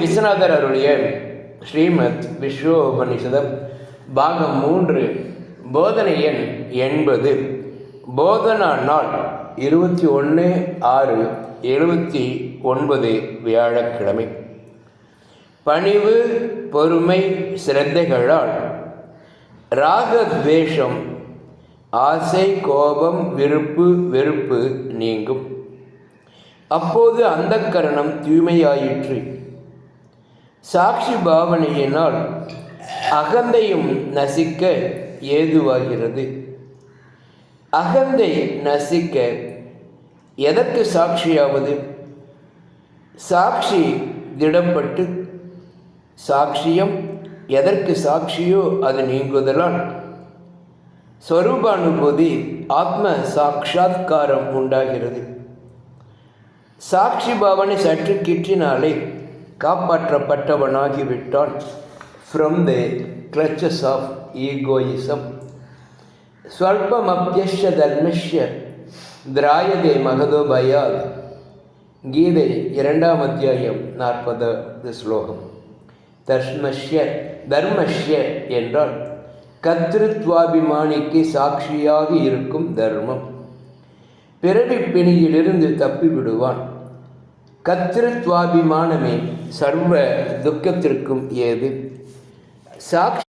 விஸ்வநாதர் அருளிய ஸ்ரீமத் விஸ்வோபனிஷதம் பாகம் 3 போதனை எண் 80 போதனா நாள் 21/6/79 வியாழக்கிழமை. பணிவு பொறுமை சிரத்தைகளால் ராகத்வேஷம் ஆசை கோபம் விருப்பு வெறுப்பு நீங்கும். அப்போது அந்தக்கரணம் தூய்மையாயிற்று. சாட்சி பாவனையினால் அகந்தையும் நசிக்க ஏதுவாகிறது. அகந்தை நசிக்க எதற்கு சாட்சியாவது? சாட்சி திடப்பட்டு சாட்சியம் எதற்கு சாட்சியோ அது நீங்குதலால் ஸ்வரூபானுபூதி ஆத்ம சாட்சாத்காரம் உண்டாகிறது. சாட்சி பாவனை சற்று கிற்றினாலே காப்பாற்றப்பட்டவனாகிவிட்டான் from the clutches of egoism. ஸ்வல்பமப்யஸ்ய தர்மஸ்ய திராயதே மகதோ பயாத். கீதை 2ஆம் அத்தியாயம் 40வது ஸ்லோகம். தர்மஸ்ய என்றால் கர்த்திருத்வாபிமானிக்கு சாட்சியாக இருக்கும் தர்மம். பிறவி பிணியிலிருந்து தப்பிவிடுவான். கர்த்திருத்வாபிமானமே சர்வ துக்கத்திற்கும் ஏது. சாட்சி